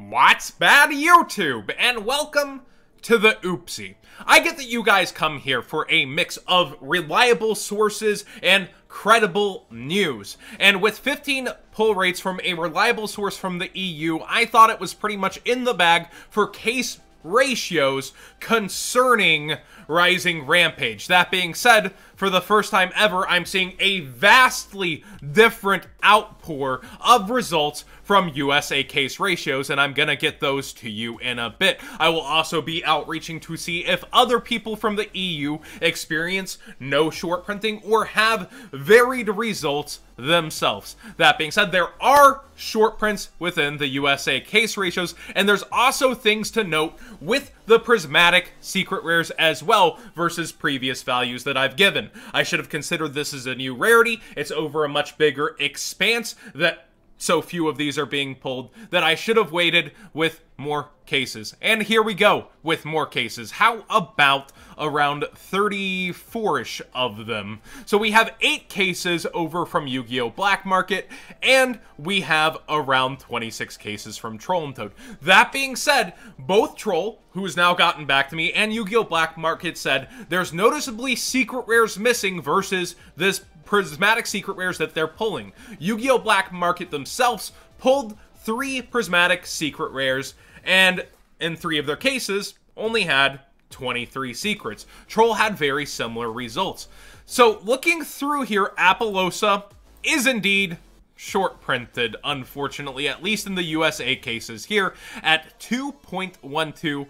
What's bad, YouTube? And welcome to the Oopsie. I get that you guys come here for a mix of reliable sources and credible news. And with 15 pull rates from a reliable source from the EU, I thought it was pretty much in the bag for case ratios concerning rising Rampage. That being said, for the first time ever, I'm seeing a vastly different outpour of results from USA case ratios, and I'm gonna get those to you in a bit. I will also be outreaching to see if other people from the EU experience no short printing or have varied results themselves. That being said, there are short prints within the USA case ratios, and there's also things to note with the prismatic secret rares as well versus previous values that I've given. I should have considered this as a new rarity. It's over a much bigger expanse that so few of these are being pulled that I should have waited with more cases. And here we go with more cases. How about around 34-ish of them? So we have 8 cases over from Yu-Gi-Oh! Black Market, and we have around 26 cases from Troll and Toad. That being said, both Troll, who has now gotten back to me, and Yu-Gi-Oh! Black Market said there's noticeably secret rares missing versus this prismatic secret rares that they're pulling. Yu-Gi-Oh! Black Market themselves pulled 3 prismatic secret rares, and in 3 of their cases, only had 23 secrets. Troll had very similar results. So looking through here, Appaloosa is indeed short printed, unfortunately, at least in the USA cases here, at 2.12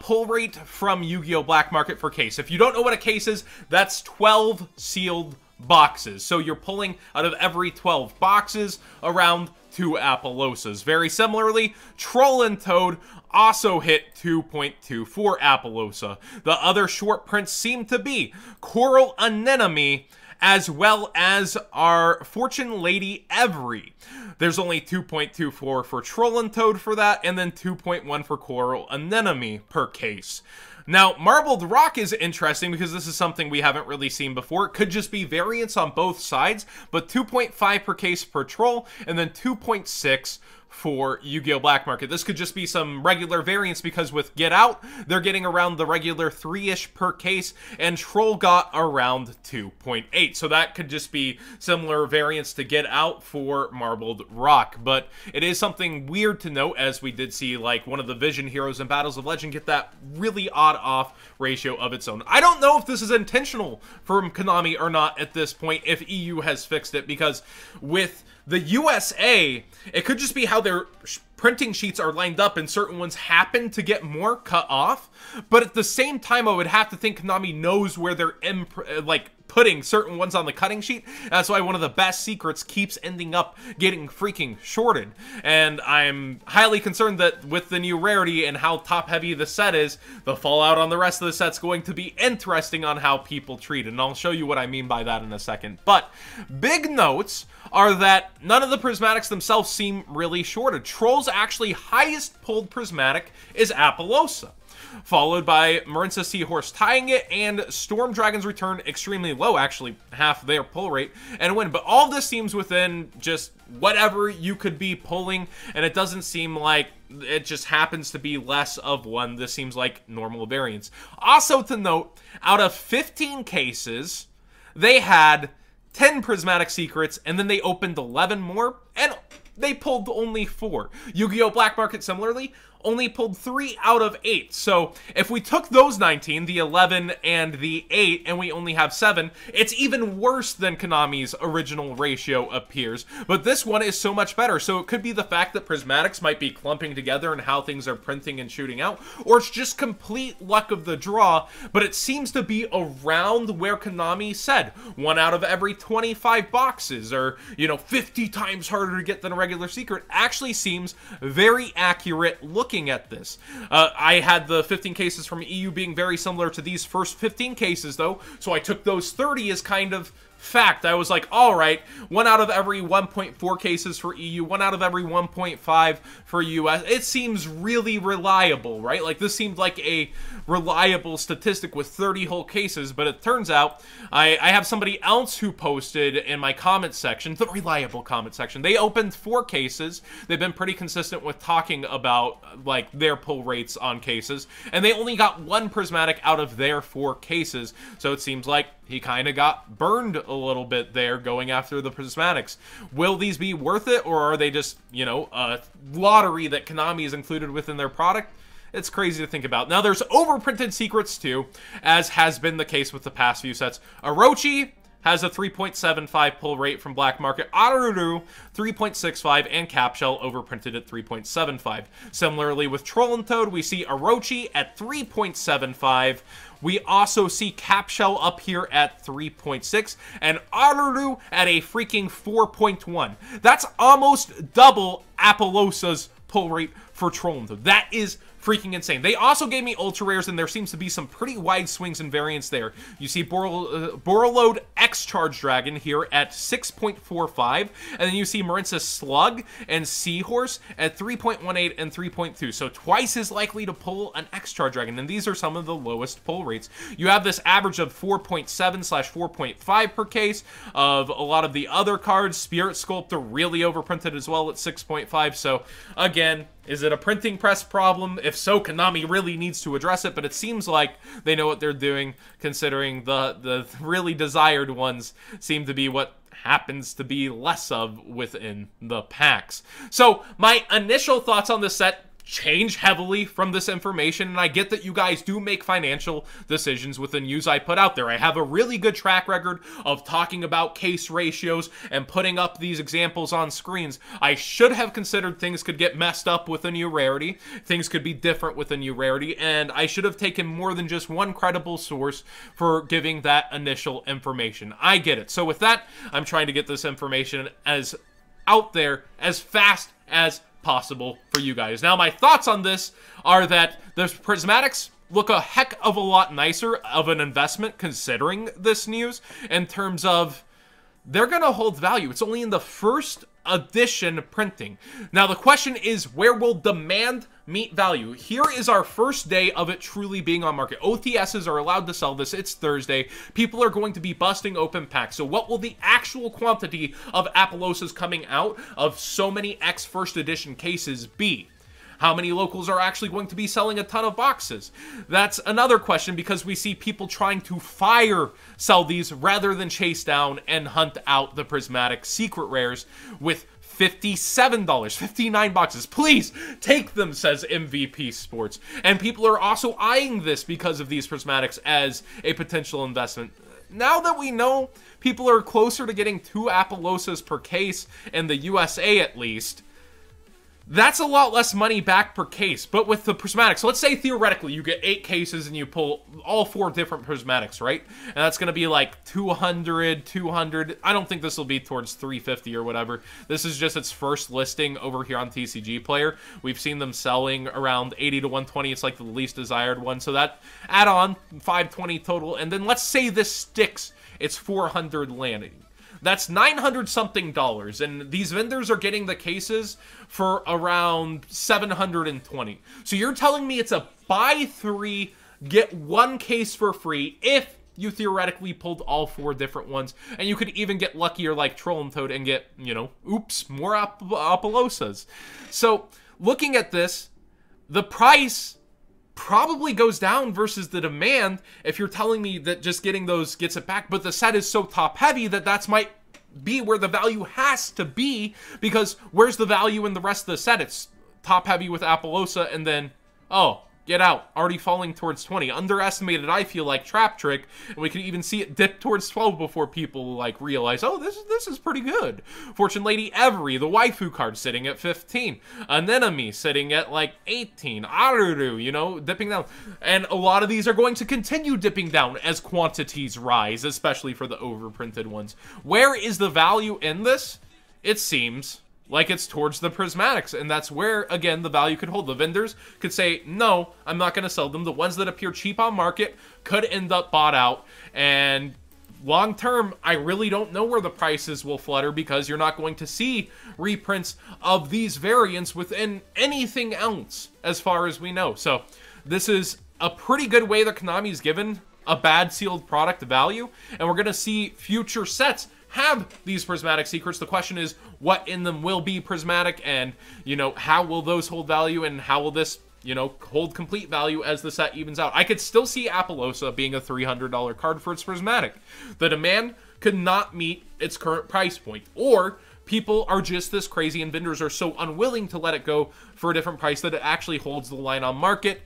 pull rate from Yu-Gi-Oh! Black Market for case. If you don't know what a case is, that's 12 sealed boxes. So you're pulling out of every 12 boxes around 2 Appaloosas. Very similarly, Troll and Toad also hit 2.24 Appaloosa. The other short prints seem to be Coral Anemone as well as our Fortune Lady Every. There's only 2.24 for Troll and Toad for that, and then 2.1 for Coral Anemone per case. Now, Marbled Rock is interesting because this is something we haven't really seen before. It could just be variants on both sides, but 2.5 per case per Troll, and then 2.6 for Yu-Gi-Oh! Black Market. This could just be some regular variants because with Get Out, they're getting around the regular 3-ish per case, and Troll got around 2.8. So that could just be similar variants to Get Out for Marbled Rock. But it is something weird to note, as we did see like one of the Vision heroes in Battles of Legend get that really odd off ratio of its own. I don't know if this is intentional from Konami or not at this point, if EU has fixed it, because with the USA, it could just be how their printing sheets are lined up and certain ones happen to get more cut off. But at the same time, I would have to think Konami knows where they're putting certain ones on the cutting sheet. That's why one of the best secrets keeps ending up getting freaking shorted. And I'm highly concerned that with the new rarity and how top-heavy the set is, the fallout on the rest of the set's going to be interesting on how people treat it. And I'll show you what I mean by that in a second. But big notes are that none of the prismatics themselves seem really shorted. Troll's actually highest pulled prismatic is Appaloosa, followed by Marinsa Seahorse tying it, and Storm Dragon's Return extremely low, actually half their pull rate, and win. But all of this seems within just whatever you could be pulling, and it doesn't seem like it just happens to be less of one. This seems like normal variance. Also to note, out of 15 cases, they had 10 prismatic secrets, and then they opened 11 more, and they pulled only 4. Yu-Gi-Oh! Black Market, similarly, only pulled 3 out of 8. So if we took those 19, the 11 and the 8, and we only have 7, it's even worse than Konami's original ratio appears. But this one is so much better. So it could be the fact that prismatics might be clumping together and how things are printing and shooting out, or it's just complete luck of the draw, but it seems to be around where Konami said. 1 out of every 25 boxes, or, 50 times harder to get than a regular secret, actually seems very accurate looking at this. I had the 15 cases from EU being very similar to these first 15 cases, though, so I took those 30 as kind of fact, I was like, all right, 1 out of every 1.4 cases for EU, 1 out of every 1.5 for US. It seems really reliable, right? Like, this seemed like a reliable statistic with 30 whole cases, but it turns out I have somebody else who posted in my comment section, the reliable comment section. They opened 4 cases. They've been pretty consistent with talking about, like, their pull rates on cases, and they only got 1 prismatic out of their 4 cases, so it seems like he kind of got burned a little bit there going after the prismatics. Will these be worth it, or are they just, you know, a lottery that Konami is included within their product? It's crazy to think about. Now, there's overprinted secrets, too, as has been the case with the past few sets. Orochi has a 3.75 pull rate from Black Market. Aruru, 3.65, and Capshell overprinted at 3.75. Similarly, with Troll and Toad, we see Orochi at 3.75. We also see Capshell up here at 3.6, and Aruru at a freaking 4.1. That's almost double Apollosa's pull rate for Troll and Toad. That is freaking insane. They also gave me ultra rares, and there seems to be some pretty wide swings and variance there. You see Borreload X Charge Dragon here at 6.45, and then you see Marinsa Slug and Seahorse at 3.18 and 3.2, so twice as likely to pull an X Charge Dragon, and these are some of the lowest pull rates. You have this average of 4.7/4.5 per case of a lot of the other cards. Spirit Sculptor really overprinted as well at 6.5, so again, is it a printing press problem? If so, Konami really needs to address it, but it seems like they know what they're doing, considering the really desired ones seem to be what happens to be less of within the packs. So, my initial thoughts on this set change heavily from this information, and I get that you guys do make financial decisions with the news I put out there. I have a really good track record of talking about case ratios and putting up these examples on screens. I should have considered things could get messed up with a new rarity, things could be different with a new rarity, and I should have taken more than just one credible source for giving that initial information. I get it. So with that, I'm trying to get this information as out there as fast as possible for you guys. Now, my thoughts on this are that the prismatics look a heck of a lot nicer of an investment considering this news in terms of they're going to hold value. It's only in the first edition printing. Now, the question is, where will demand meet value? Here is our first day of it truly being on market. OTSs are allowed to sell this. It's Thursday. People are going to be busting open packs. So what will the actual quantity of Apollosas coming out of so many X first edition cases be? How many locals are actually going to be selling a ton of boxes? That's another question, because we see people trying to fire sell these rather than chase down and hunt out the prismatic secret rares with $57, 59 boxes. Please take them, says MVP Sports. And people are also eyeing this because of these prismatics as a potential investment. Now that we know people are closer to getting 2 Apollosas per case in the USA at least, that's a lot less money back per case. But with the prismatics, let's say theoretically you get 8 cases and you pull all 4 different prismatics, right? And that's going to be like 200, 200. I don't think this will be towards 350 or whatever. This is just its first listing over here on TCG Player. We've seen them selling around 80 to 120. It's like the least desired one. So that add on 520 total. And then let's say this sticks. It's 400 landing. That's $900 something, and these vendors are getting the cases for around 720. So you're telling me it's a buy 3, get 1 case for free if you theoretically pulled all 4 different ones, and you could even get luckier like Troll and Toad and get, you know, oops, more Apollosas. So looking at this, the price probably goes down versus the demand if you're telling me that just getting those gets it back, but the set is so top heavy that that's might be where the value has to be, because where's the value in the rest of the set? It's top heavy with Apollosa, and then, oh, get out, already falling towards 20. Underestimated, I feel like, Trap Trick, and we can even see it dip towards 12 before people, like, realize, oh, this is pretty good. Fortune Lady Every, the waifu card, sitting at 15. Anemone sitting at, like, 18. Aruru, you know, dipping down. And a lot of these are going to continue dipping down as quantities rise, especially for the overprinted ones. Where is the value in this? It seems like it's towards the prismatics, and that's where, again, the value could hold. The vendors could say, no, I'm not going to sell them. The ones that appear cheap on market could end up bought out, and long term, I really don't know where the prices will flutter, because you're not going to see reprints of these variants within anything else as far as we know. So this is a pretty good way that Konami's given a bad sealed product value, and we're going to see future sets have these prismatic secrets. The question is, what in them will be prismatic, and, you know, how will those hold value, and how will this, you know, hold complete value as the set evens out? I could still see Appaloosa being a $300 card for its prismatic. The demand could not meet its current price point, or people are just this crazy and vendors are so unwilling to let it go for a different price that it actually holds the line on market,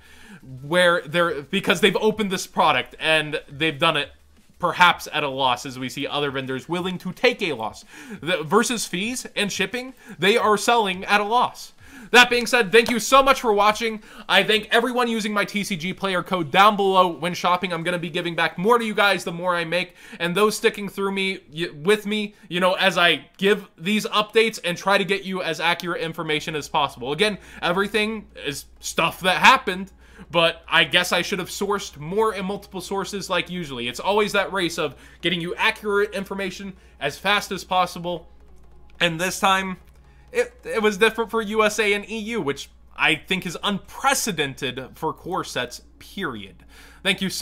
where because they've opened this product and they've done it perhaps at a loss, as we see other vendors willing to take a loss. Versus fees and shipping, they are selling at a loss. That being said, thank you so much for watching. I thank everyone using my TCG player code down below when shopping. I'm going to be giving back more to you guys the more I make, and those sticking through with me, you know, as I give these updates and try to get you as accurate information as possible. Again, everything is stuff that happened, but I guess I should have sourced more in multiple sources like usually. It's always that race of getting you accurate information as fast as possible, and this time it was different for USA and EU, which I think is unprecedented for core sets, period. Thank you so much.